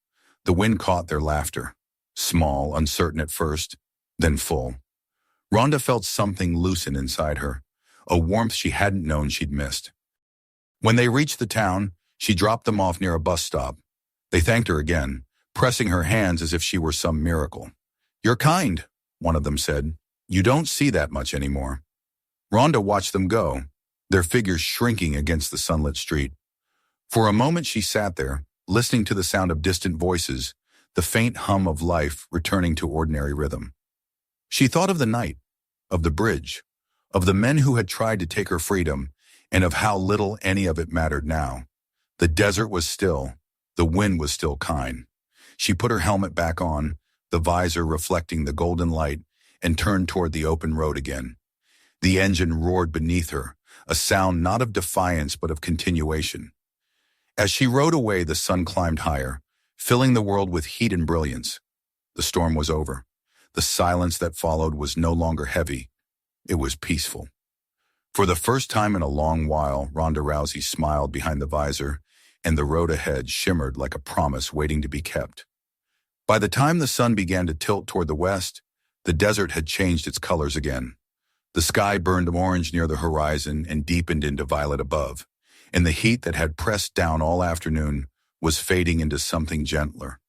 The wind caught their laughter, small, uncertain at first, then full. Rhonda felt something loosen inside her, a warmth she hadn't known she'd missed. When they reached the town, she dropped them off near a bus stop. They thanked her again, pressing her hands as if she were some miracle. "You're kind," one of them said. "You don't see that much anymore." Rhonda watched them go, their figures shrinking against the sunlit street. For a moment she sat there, listening to the sound of distant voices, the faint hum of life returning to ordinary rhythm. She thought of the night, of the bridge, of the men who had tried to take her freedom, and of how little any of it mattered now. The desert was still, the wind was still kind. She put her helmet back on, the visor reflecting the golden light, and turned toward the open road again. The engine roared beneath her, a sound not of defiance but of continuation. As she rode away, the sun climbed higher, filling the world with heat and brilliance. The storm was over. The silence that followed was no longer heavy. It was peaceful. For the first time in a long while, Ronda Rousey smiled behind the visor, and the road ahead shimmered like a promise waiting to be kept. By the time the sun began to tilt toward the west, the desert had changed its colors again. The sky burned orange near the horizon and deepened into violet above, and the heat that had pressed down all afternoon was fading into something gentler.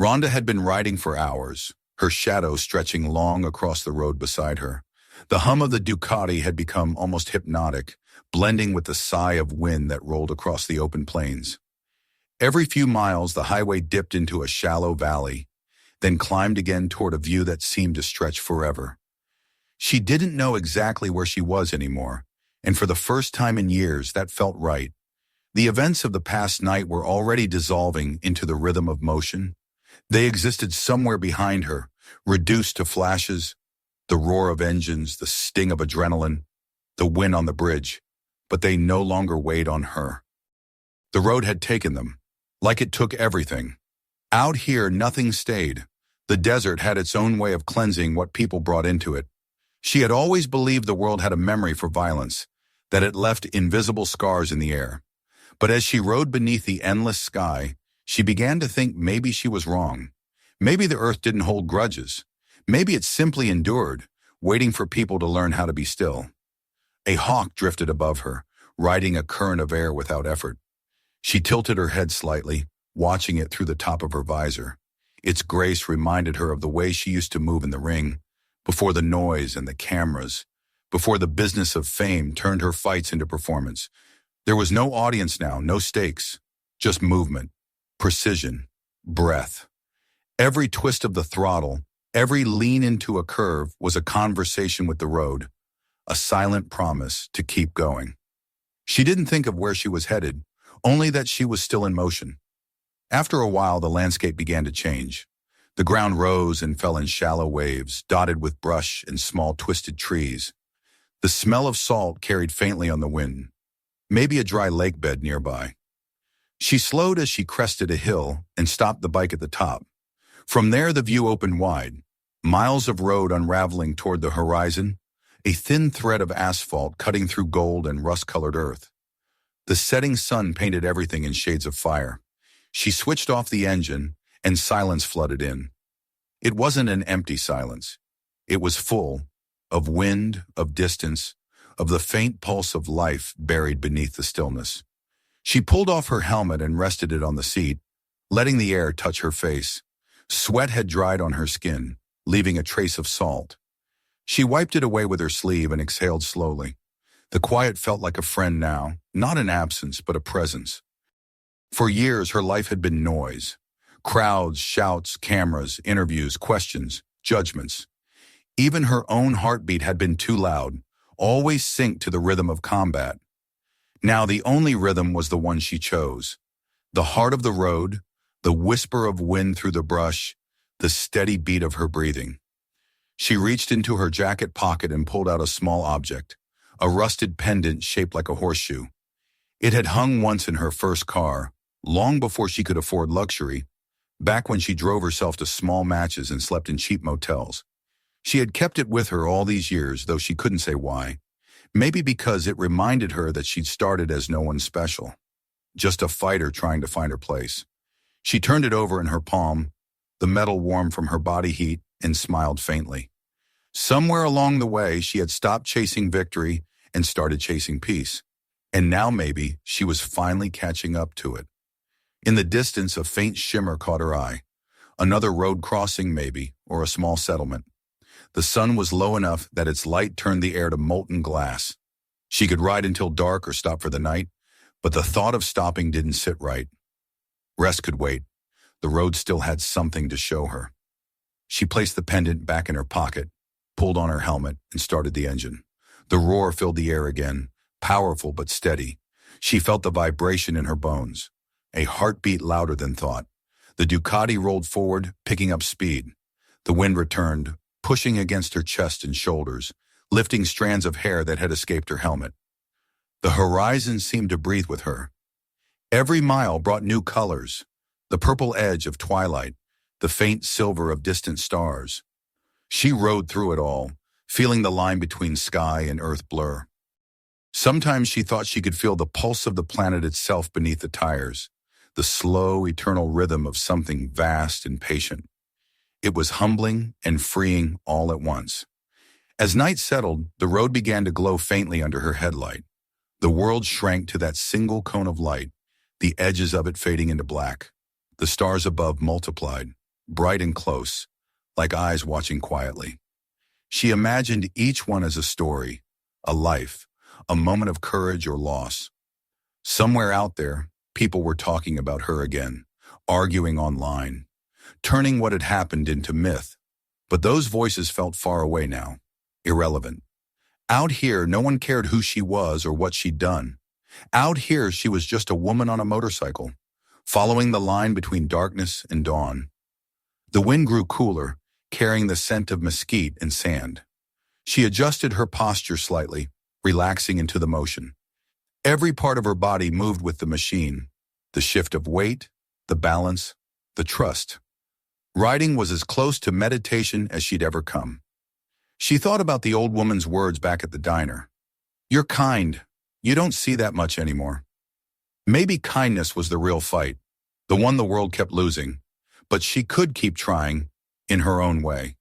Rhonda had been riding for hours, her shadow stretching long across the road beside her. The hum of the Ducati had become almost hypnotic, blending with the sigh of wind that rolled across the open plains. Every few miles, the highway dipped into a shallow valley, then climbed again toward a view that seemed to stretch forever. She didn't know exactly where she was anymore, and for the first time in years, that felt right. The events of the past night were already dissolving into the rhythm of motion. They existed somewhere behind her, reduced to flashes, the roar of engines, the sting of adrenaline, the wind on the bridge, but they no longer weighed on her. The road had taken them, like it took everything. Out here, nothing stayed. The desert had its own way of cleansing what people brought into it. She had always believed the world had a memory for violence, that it left invisible scars in the air. But as she rode beneath the endless sky, she began to think maybe she was wrong. Maybe the earth didn't hold grudges. Maybe it simply endured, waiting for people to learn how to be still. A hawk drifted above her, riding a current of air without effort. She tilted her head slightly, watching it through the top of her visor. Its grace reminded her of the way she used to move in the ring, before the noise and the cameras, before the business of fame turned her fights into performance. There was no audience now, no stakes, just movement, precision, breath. Every twist of the throttle, every lean into a curve was a conversation with the road, a silent promise to keep going. She didn't think of where she was headed, only that she was still in motion. After a while, the landscape began to change. The ground rose and fell in shallow waves, dotted with brush and small twisted trees. The smell of salt carried faintly on the wind, maybe a dry lake bed nearby. She slowed as she crested a hill and stopped the bike at the top. From there, the view opened wide, miles of road unraveling toward the horizon, a thin thread of asphalt cutting through gold and rust-colored earth. The setting sun painted everything in shades of fire. She switched off the engine, and silence flooded in. It wasn't an empty silence. It was full of wind, of distance, of the faint pulse of life buried beneath the stillness. She pulled off her helmet and rested it on the seat, letting the air touch her face. Sweat had dried on her skin, leaving a trace of salt. She wiped it away with her sleeve and exhaled slowly. The quiet felt like a friend now, not an absence, but a presence. For years, her life had been noise. Crowds, shouts, cameras, interviews, questions, judgments. Even her own heartbeat had been too loud, always synced to the rhythm of combat. Now the only rhythm was the one she chose. The heart of the road, the whisper of wind through the brush, the steady beat of her breathing. She reached into her jacket pocket and pulled out a small object, a rusted pendant shaped like a horseshoe. It had hung once in her first car, long before she could afford luxury, back when she drove herself to small matches and slept in cheap motels. She had kept it with her all these years, though she couldn't say why. Maybe because it reminded her that she'd started as no one special, just a fighter trying to find her place. She turned it over in her palm, the metal warm from her body heat, and smiled faintly. Somewhere along the way, she had stopped chasing victory and started chasing peace. And now maybe she was finally catching up to it. In the distance, a faint shimmer caught her eye. Another road crossing maybe, or a small settlement. The sun was low enough that its light turned the air to molten glass. She could ride until dark or stop for the night, but the thought of stopping didn't sit right. Rest could wait. The road still had something to show her. She placed the pendant back in her pocket, pulled on her helmet, and started the engine. The roar filled the air again, powerful but steady. She felt the vibration in her bones, a heartbeat louder than thought. The Ducati rolled forward, picking up speed. The wind returned, pushing against her chest and shoulders, lifting strands of hair that had escaped her helmet. The horizon seemed to breathe with her. Every mile brought new colors, the purple edge of twilight, the faint silver of distant stars. She rode through it all, feeling the line between sky and earth blur. Sometimes she thought she could feel the pulse of the planet itself beneath the tires, the slow, eternal rhythm of something vast and patient. It was humbling and freeing all at once. As night settled, the road began to glow faintly under her headlight. The world shrank to that single cone of light, the edges of it fading into black. The stars above multiplied, bright and close, like eyes watching quietly. She imagined each one as a story, a life, a moment of courage or loss. Somewhere out there, people were talking about her again, arguing online, turning what had happened into myth. But those voices felt far away now, irrelevant. Out here, no one cared who she was or what she'd done. Out here, she was just a woman on a motorcycle, following the line between darkness and dawn. The wind grew cooler, carrying the scent of mesquite and sand. She adjusted her posture slightly, relaxing into the motion. Every part of her body moved with the machine, the shift of weight, the balance, the trust. Riding was as close to meditation as she'd ever come. She thought about the old woman's words back at the diner. "You're kind. You don't see that much anymore." Maybe kindness was the real fight, the one the world kept losing, but she could keep trying in her own way.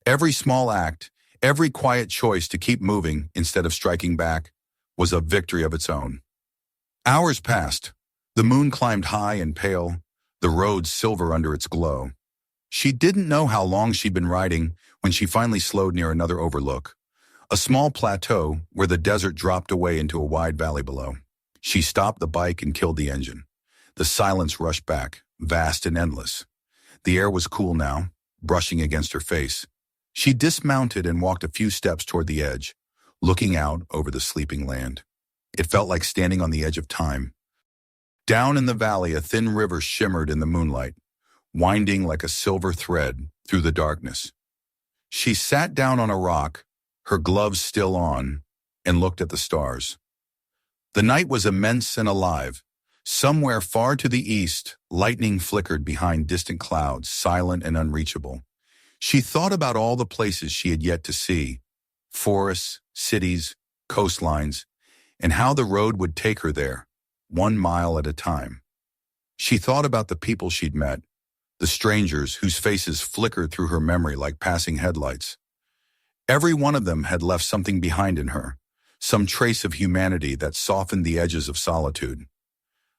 Every small act, Every quiet choice to keep moving instead of striking back was a victory of its own. Hours passed. The moon climbed high and pale, the road silver under its glow. She didn't know how long she'd been riding when she finally slowed near another overlook, a small plateau where the desert dropped away into a wide valley below. She stopped the bike and killed the engine. The silence rushed back, vast and endless. The air was cool now, brushing against her face. She dismounted and walked a few steps toward the edge, looking out over the sleeping land. It felt like standing on the edge of time. Down in the valley, a thin river shimmered in the moonlight, winding like a silver thread through the darkness. She sat down on a rock, her gloves still on, and looked at the stars. The night was immense and alive. Somewhere far to the east, lightning flickered behind distant clouds, silent and unreachable. She thought about all the places she had yet to see, forests, cities, coastlines, and how the road would take her there, 1 mile at a time. She thought about the people she'd met, the strangers whose faces flickered through her memory like passing headlights. Every one of them had left something behind in her, some trace of humanity that softened the edges of solitude.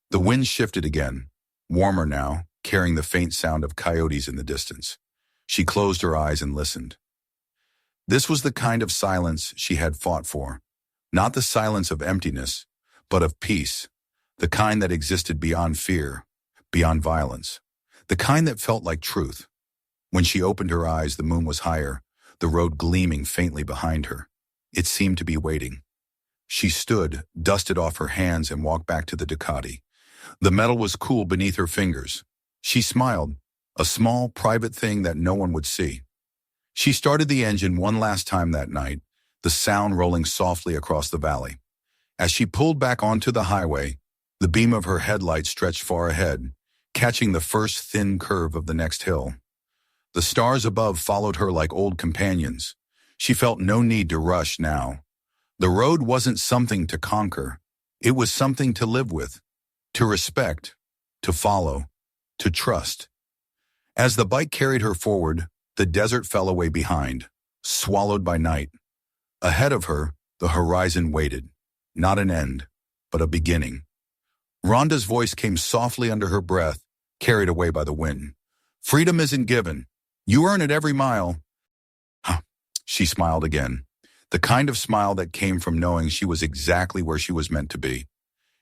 The wind shifted again, warmer now, carrying the faint sound of coyotes in the distance. She closed her eyes and listened. This was the kind of silence she had fought for, not the silence of emptiness, but of peace, the kind that existed beyond fear, beyond violence, the kind that felt like truth. When she opened her eyes, the moon was higher, the road gleaming faintly behind her. It seemed to be waiting. She stood, dusted off her hands, and walked back to the Ducati. The metal was cool beneath her fingers. She smiled, a small, private thing that no one would see. She started the engine one last time that night, the sound rolling softly across the valley. As she pulled back onto the highway, the beam of her headlight stretched far ahead, catching the first thin curve of the next hill. The stars above followed her like old companions. She felt no need to rush now. The road wasn't something to conquer. It was something to live with, to respect, to follow, to trust. As the bike carried her forward, the desert fell away behind, swallowed by night. Ahead of her, the horizon waited, not an end, but a beginning. Rhonda's voice came softly under her breath, carried away by the wind. Freedom isn't given. You earn it every mile. She smiled again, the kind of smile that came from knowing she was exactly where she was meant to be.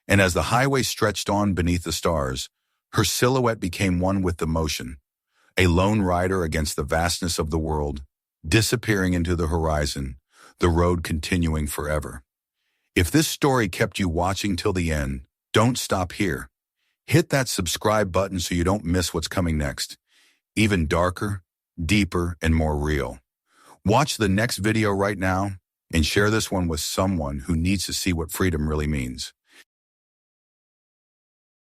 And as the highway stretched on beneath the stars, her silhouette became one with the motion, a lone rider against the vastness of the world, disappearing into the horizon, the road continuing forever. If this story kept you watching till the end, don't stop here. Hit that subscribe button so you don't miss what's coming next. Even darker, deeper, and more real. Watch the next video right now and share this one with someone who needs to see what freedom really means.